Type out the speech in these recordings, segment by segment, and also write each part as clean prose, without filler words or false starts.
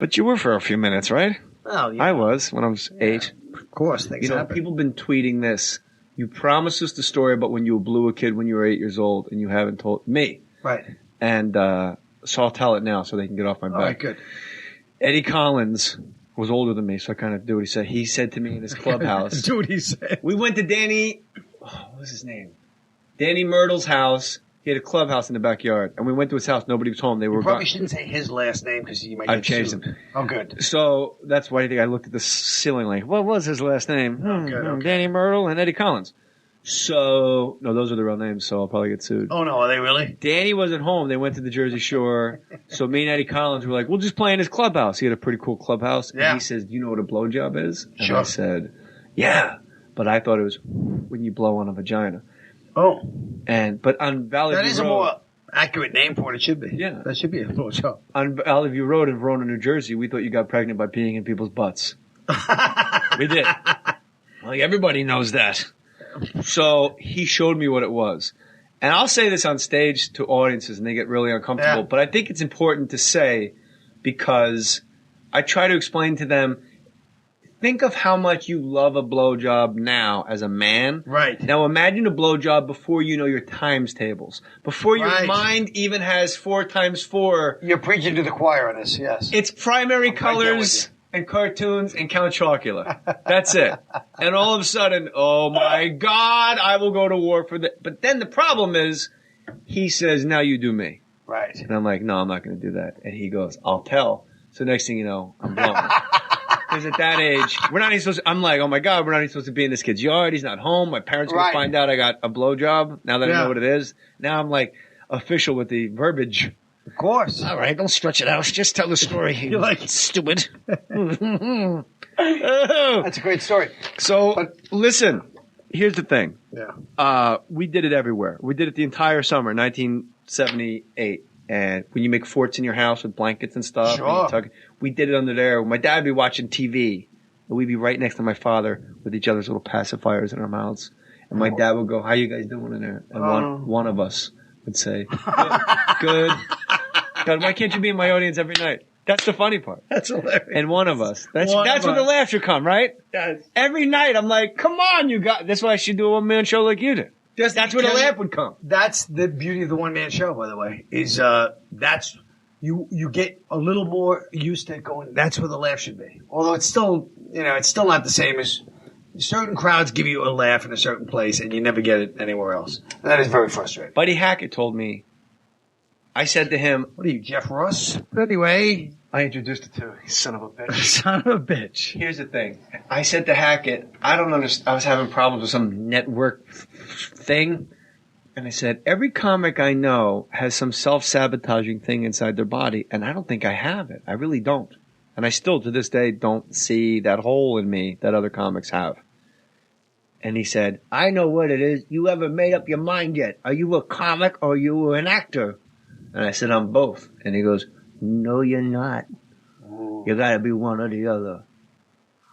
But you were for a few minutes, right? Oh, yeah. I was when I was 8. Of course, things happen. People have been tweeting this. You promised us the story about when you blew a kid when you were 8 years old, and you haven't told me. Right. And so I'll tell it now so they can get off my back. All right, good. Eddie Collins was older than me, so I kind of do what he said. He said to me in his clubhouse. Do what he said. We went to Danny, what was his name? Danny Myrtle's house. He had a clubhouse in the backyard. And we went to his house. Nobody was home. They were probably shouldn't say his last name because you might get I've changed sued. him. Oh, good. So that's why I think I looked at the ceiling like, what was his last name? Good, okay. Danny Myrtle and Eddie Collins. So, no, those are the real names, so I'll probably get sued. Oh, no, are they really? Danny wasn't home. They went to the Jersey Shore. So me and Eddie Collins were like, we'll just play in his clubhouse. He had a pretty cool clubhouse. Yeah. And he says, do you know what a blowjob is? And Sure. I said, yeah. But I thought it was when you blow on a vagina. Oh. But on Valley View Road. That is a more accurate name for what it should be. Yeah. That should be a blowjob. On Valley View Road in Verona, New Jersey, we thought you got pregnant by peeing in people's butts. We did. Like, everybody knows that. So he showed me what it was. And I'll say this on stage to audiences and they get really uncomfortable, but I think it's important to say because I try to explain to them, think of how much you love a blowjob now as a man. Right. Now imagine a blowjob before you know your times tables. Before your mind even has 4 times 4. You're preaching to the choir on this, yes. It's primary colors and cartoons and Count Chocula. That's it. And all of a sudden, oh my God, I will go to war for that. But then the problem is, he says, now you do me. Right. And I'm like, no, I'm not going to do that. And he goes, I'll tell. So next thing you know, I'm blown. Because at that age, we're not even supposed to, I'm like, oh my God, we're not even supposed to be in this kid's yard. He's not home. My parents are going to find out I got a blowjob now that I know what it is. Now I'm like official with the verbiage. Of course. All right, don't stretch it out. Just tell the story. You're like stupid. That's a great story. So, listen, here's the thing. Yeah. We did it everywhere. We did it the entire summer, 1978. And when you make forts in your house with blankets and stuff, Sure. we did it under there. My dad would be watching TV, and we'd be right next to my father with each other's little pacifiers in our mouths. And my dad would go, "How you guys doing in there?" And one of us would say, "Good." God, why can't you be in my audience every night? That's the funny part. That's hilarious. And one of us. That's where the laughter come, right? Yes. Every night I'm like, come on, you got. That's why I should do a one-man show like you did. That's where the laugh would come. That's the beauty of the one-man show, by the way, is that's you get a little more used to going, that's where the laugh should be. Although it's still, it's still not the same as certain crowds give you a laugh in a certain place and you never get it anywhere else. And that is very frustrating. Buddy Hackett told me, I said to him, what are you, Jeff Ross? But anyway, I introduced it to him. Son of a bitch. Son of a bitch. Here's the thing. I said to Hackett, I don't understand. I was having problems with some network thing. And I said, every comic I know has some self-sabotaging thing inside their body. And I don't think I have it. I really don't. And I still, to this day, don't see that hole in me that other comics have. And he said, I know what it is. You ever made up your mind yet? Are you a comic or are you an actor? And I said, I'm both. And he goes, no, you're not. You gotta be one or the other.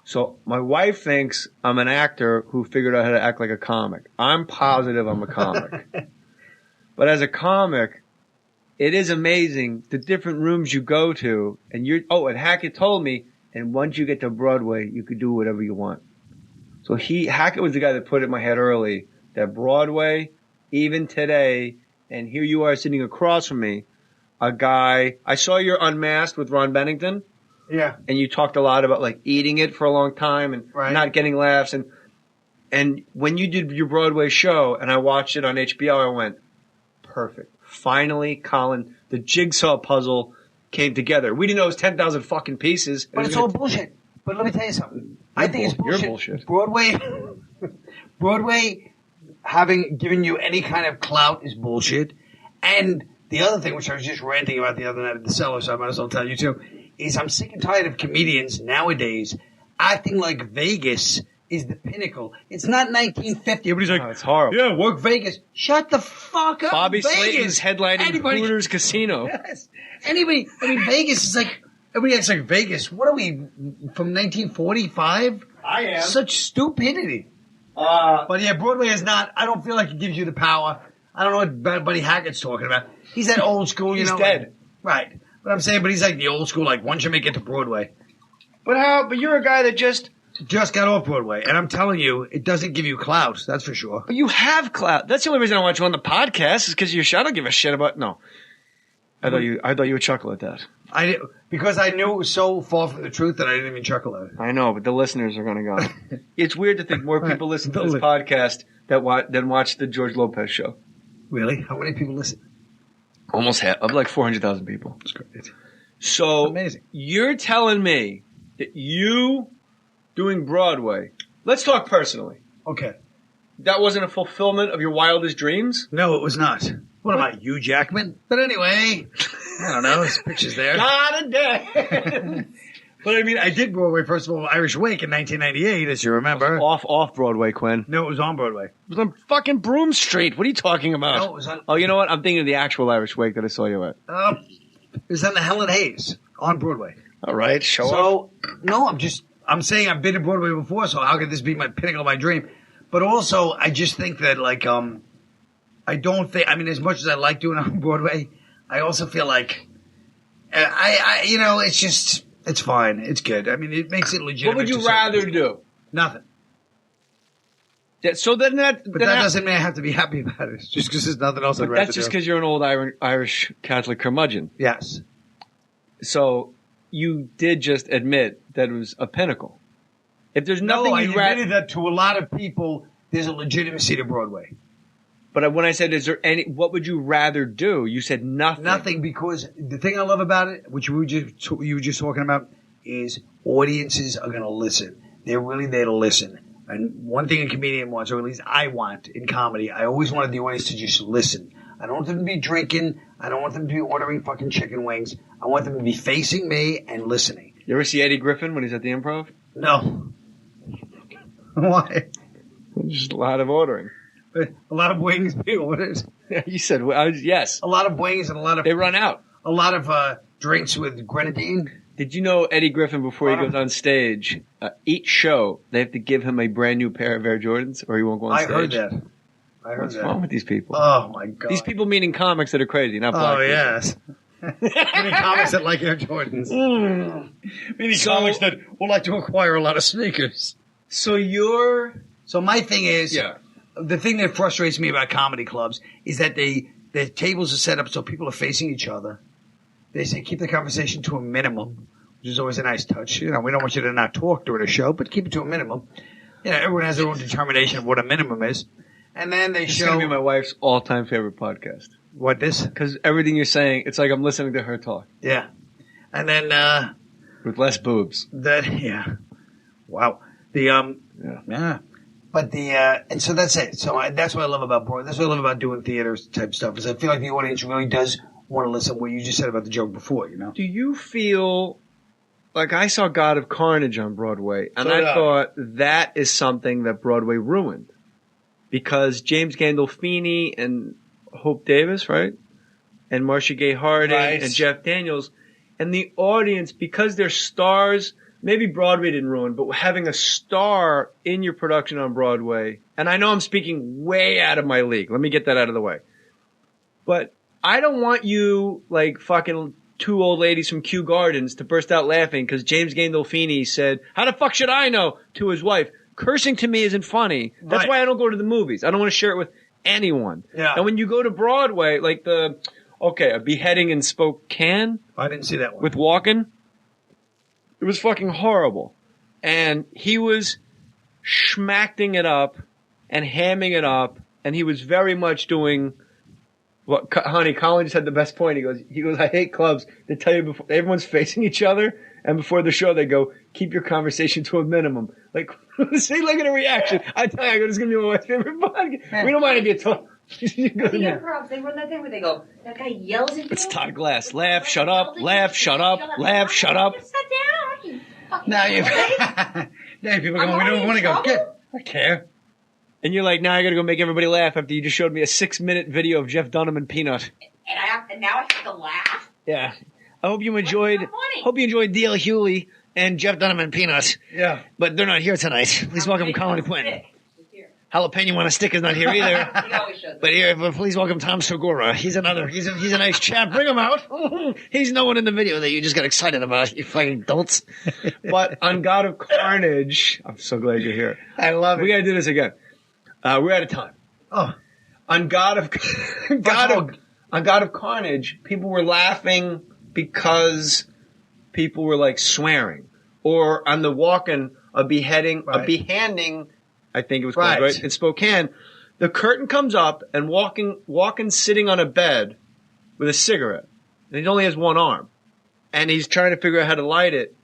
So my wife thinks I'm an actor who figured out how to act like a comic. I'm positive I'm a comic. But as a comic, it is amazing the different rooms you go to. And and Hackett told me, and once you get to Broadway, you could do whatever you want. So Hackett was the guy that put it in my head early that Broadway, even today, and here you are sitting across from me, a guy. I saw you're Unmasked with Ron Bennington. Yeah. And you talked a lot about like eating it for a long time and not getting laughs. And when you did your Broadway show and I watched it on HBO, I went, perfect. Finally, Colin, the jigsaw puzzle came together. We didn't know it was 10,000 fucking pieces. But it's all bullshit. But let me tell you something. I think it's bullshit. You're bullshit. Broadway having given you any kind of clout is bullshit. And the other thing, which I was just ranting about the other night at the cellar, so I might as well tell you too, is I'm sick and tired of comedians nowadays acting like Vegas is the pinnacle. It's not 1950. Everybody's like, it's horrible. Yeah, work Vegas. Shut the fuck up. Bobby Vegas. Slayton's headlining Hooters Casino. Yes. Vegas is like, everybody acts like Vegas. What are we, from 1945? I am. Such stupidity. But yeah, Broadway is not, I don't feel like it gives you the power. I don't know what Buddy Hackett's talking about. He's that old school, He's dead. Right. But I'm saying, but he's like the old school, like, once you make it to Broadway. But you're a guy that just got off Broadway. And I'm telling you, it doesn't give you clout. That's for sure. But you have clout. That's the only reason I want you on the podcast is because I don't give a shit about. No, I thought you would chuckle at that. Because I knew it was so far from the truth that I didn't even chuckle at it. I know, but the listeners are going to go. It's weird to think more people listen to this podcast than watch the George Lopez show. Really? How many people listen? Almost half, of like 400,000 people. That's great. So amazing. You're telling me that you doing Broadway? Let's talk personally. Okay. That wasn't a fulfillment of your wildest dreams? No, it was not. What about Hugh Jackman? But anyway, I don't know. There's pictures there. God a day. But I mean, I did Broadway, first of all, Irish Wake in 1998, as you remember. Off Broadway, Quinn. No, it was on Broadway. It was on fucking Broom Street. What are you talking about? No, it was on... Oh, you know what? I'm thinking of the actual Irish Wake that I saw you at. It was on the Helen Hayes on Broadway. All right, show up. So, no, I'm saying I've been to Broadway before, so how could this be my pinnacle of my dream? But also, I just think that, like, I don't think, I mean, as much as I like doing it on Broadway, I also feel like, you know, it's just, it's fine. It's good. I mean, it makes it legitimate. What would you rather do? Nothing. Yeah, so then that... But that doesn't mean I have to be happy about it. Just because there's nothing else I'd rather do. That's just because you're an old Irish Catholic curmudgeon. Yes. So you did just admit that it was a pinnacle. If there's nothing I admitted that to a lot of people, there's a legitimacy to Broadway. But when I said, is there any, what would you rather do? You said nothing. Nothing, because the thing I love about it, which you were just talking about, is audiences are going to listen. They're really there to listen. And one thing a comedian wants, or at least I want in comedy, I always wanted the audience to just listen. I don't want them to be drinking. I don't want them to be ordering fucking chicken wings. I want them to be facing me and listening. You ever see Eddie Griffin when he's at the Improv? No. Why? Just a lot of ordering. A lot of wings being ordered. You said, yes. A lot of wings and a lot of... They run out. A lot of drinks with grenadine. Did you know Eddie Griffin, before he goes on stage, each show, they have to give him a brand new pair of Air Jordans or he won't go on stage? I heard that. What's wrong with these people? Oh, my God. These people meaning comics that are crazy, not black people. Oh, yes. Many comics that like Air Jordans. Many comics that would like to acquire a lot of sneakers. So my thing is, the thing that frustrates me about comedy clubs is that the tables are set up so people are facing each other. They say keep the conversation to a minimum, which is always a nice touch. You know, we don't want you to not talk during a show, but keep it to a minimum. You know, everyone has their own determination of what a minimum is. And then they show... It's going to be my wife's all-time favorite podcast. What, this? Because everything you're saying, it's like I'm listening to her talk. Yeah. And then... with less boobs. Wow. Yeah. But and so that's it. So that's what I love about Broadway. That's what I love about doing theaters type stuff, is I feel like the audience really does want to listen to what you just said about the joke before, you know? Do you feel... Like, I saw God of Carnage on Broadway, and I thought that is something that Broadway ruined. Because James Gandolfini and Hope Davis, right? And Marcia Gay Harden and Jeff Daniels. And the audience, because they're stars, maybe Broadway didn't ruin, but having a star in your production on Broadway, and I know I'm speaking way out of my league. Let me get that out of the way. But I don't want you, like, fucking... two old ladies from Kew Gardens to burst out laughing because James Gandolfini said, "How the fuck should I know?" to his wife. Cursing to me isn't funny. That's why I don't go to the movies. I don't want to share it with anyone. Yeah. And when you go to Broadway, like a beheading in Spokane. I didn't see that one. With Walken. It was fucking horrible. And he was schmacking it up and hamming it up, and he was very much doing... Well, honey, Colin just had the best point. He goes, I hate clubs. They tell you before everyone's facing each other, and before the show they go, keep your conversation to a minimum. Like, see, look at her reaction. I tell you, this is going to be my wife's favorite podcast. We don't mind if you talk. The Improvs, they run that thing where they go, that guy yells at you. It's Todd Glass. Laugh, shut up, laugh, shut up, laugh, shut up. Sit down. Now people go, we don't want to go. Get. I care. And you're like, now I got to go make everybody laugh after you just showed me a 6-minute video of Jeff Dunham and Peanut. And now I have to laugh? Yeah. I hope you enjoyed D.L. Hewley and Jeff Dunham and Peanut. Yeah. But they're not here tonight. Please welcome Colin Quinn. Jalapeno on a stick is not here either. He always should. But here, please welcome Tom Segura. He's a nice chap. Bring him out. He's no one in the video that you just got excited about, you fucking dolts. But on God of Carnage, I'm so glad you're here. I love it. We got to do this again. We're out of time. Oh. On God of Carnage, people were laughing because people were like swearing. Or on the Walken, a behanding, I think it was called, right? In Spokane, the curtain comes up and Walken's sitting on a bed with a cigarette. And he only has one arm. And he's trying to figure out how to light it.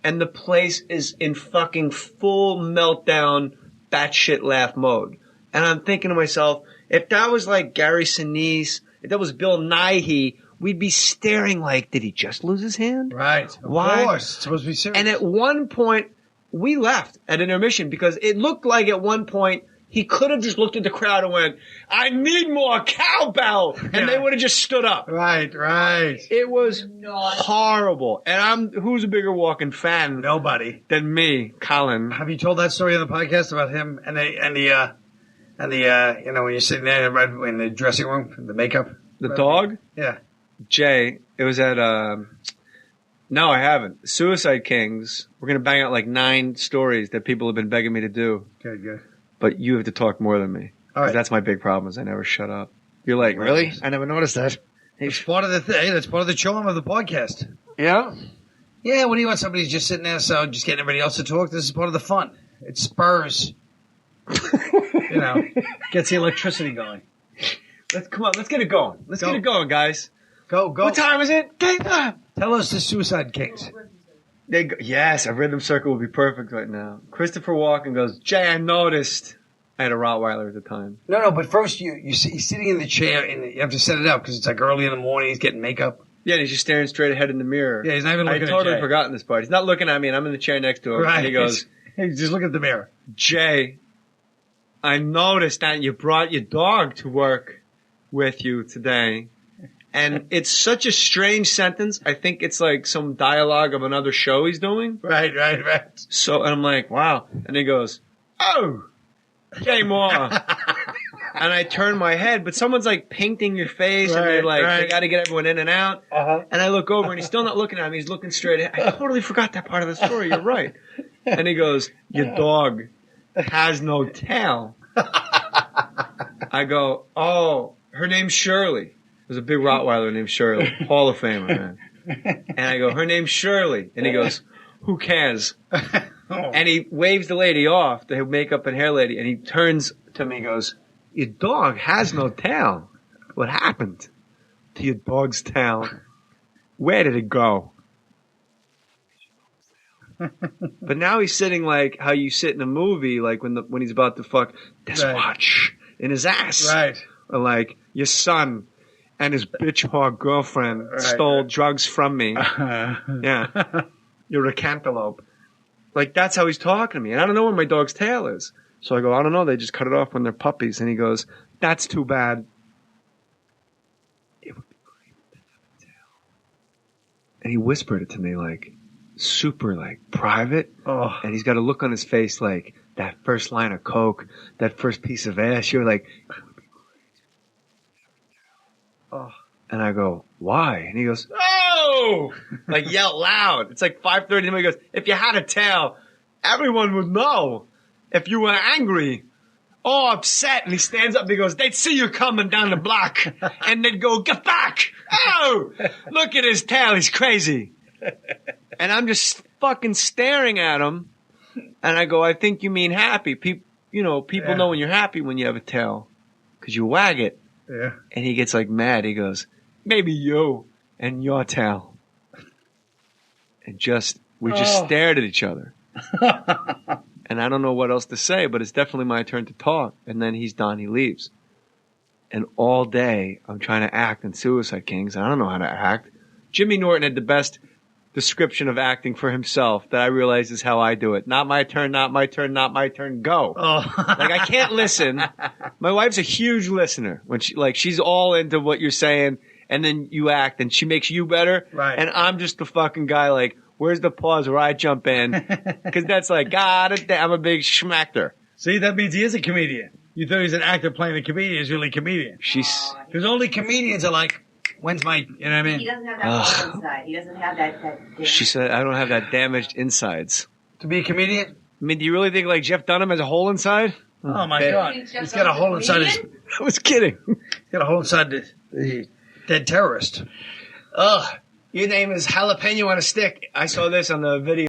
And the place is in fucking full meltdown, batshit laugh mode. And I'm thinking to myself, if that was like Gary Sinise, if that was Bill Nighy, we'd be staring like, did he just lose his hand? Right. Of course. It's supposed to be serious. And at one point, we left at intermission because it looked like at one point he could have just looked at the crowd and went, I need more cowbell. And they would have just stood up. Right. It was horrible. And who's a bigger Walken fan? Nobody. Than me, Colin. Have you told that story on the podcast about him and the when you're sitting there in the dressing room, the makeup? The dog? Yeah. Jay, it was at, no, I haven't. Suicide Kings. We're going to bang out like 9 stories that people have been begging me to do. Okay, good. But you have to talk more than me. All right. That's my big problem is I never shut up. You're like, really? I never noticed that. It's part of the thing. That's part of the charm of the podcast. Yeah? Yeah, what do you want? Somebody's just sitting there, so just getting everybody else to talk? This is part of the fun. It spurs, gets the electricity going. Let's get it going. Let's get it going, guys. Go. What time is it? Tell us the Suicide Kings. Yes, a rhythm circle would be perfect right now. Christopher Walken goes, Jay, I noticed. I had a Rottweiler at the time. No, but first he's sitting in the chair, and you have to set it up because it's like early in the morning. He's getting makeup. Yeah, and he's just staring straight ahead in the mirror. Yeah, he's not even looking at Jay. I totally forgotten this part. He's not looking at me, and I'm in the chair next to him. Right. And he goes, he's just looking at the mirror. Jay, I noticed that you brought your dog to work with you today. And it's such a strange sentence. I think it's like some dialogue of another show he's doing. Right. So, and I'm like, wow. And he goes, oh, Jay Mohr. And I turn my head, but someone's like painting your face and they're like, they got to get everyone in and out. Uh-huh. And I look over and he's still not looking at me. He's looking straight ahead. I totally forgot that part of the story. You're right. And he goes, your dog has no tail. I go, oh, her name's Shirley. There's a big Rottweiler named Shirley. Hall of Famer, man. And I go, her name's Shirley. And he goes, who cares? And he waves the lady off, the makeup and hair lady, and he turns to me and goes, your dog has no tail. What happened to your dog's tail? Where did it go? But now he's sitting like how you sit in a movie, like when he's about to fuck this watch in his ass. Right. Or like, your son and his bitch whore girlfriend stole drugs from me. Yeah. You're a cantaloupe. Like, that's how he's talking to me. And I don't know where my dog's tail is. So I go, I don't know. They just cut it off when they're puppies. And he goes, that's too bad. It would be great to have a tail. And he whispered it to me like, super like private. Oh. And he's got a look on his face like that first line of coke, that first piece of ass. You're like, oh. And I go, why? And he goes, oh! Like, yell loud. It's like 5:30. And he goes, if you had a tail, everyone would know. If you were angry or upset. And he stands up and he goes, they'd see you coming down the block. And they'd go, get back! Oh! Look at his tail. He's crazy. And I'm just fucking staring at him. And I go, I think you mean happy. People know when you're happy when you have a tail. Because you wag it. Yeah. And he gets like mad. He goes, maybe you and your tail. And we just stared at each other. And I don't know what else to say, but it's definitely my turn to talk. And then he's done. He leaves. And all day I'm trying to act in Suicide Kings. I don't know how to act. Jimmy Norton had the best description of acting for himself that I realize is how I do it. Not my turn, not my turn, not my turn, go. Oh. Like, I can't listen. My wife's a huge listener. When she's all into what you're saying, and then you act, and she makes you better. Right. And I'm just the fucking guy like, where's the pause where I jump in? Because that's like, God, I'm a big schmacker. See, that means he is a comedian. You thought he was an actor playing a comedian. He's really a comedian. Because only comedians are like, when's my, you know what I mean? He doesn't have that hole inside. He doesn't have that She said, I don't have that damaged insides. To be a comedian? I mean, do you really think like Jeff Dunham has a hole inside? Oh my God. He's got a hole inside his... I was kidding. He's got a hole inside the dead terrorist. Ugh. Your name is Jalapeno on a Stick. I saw this on the video.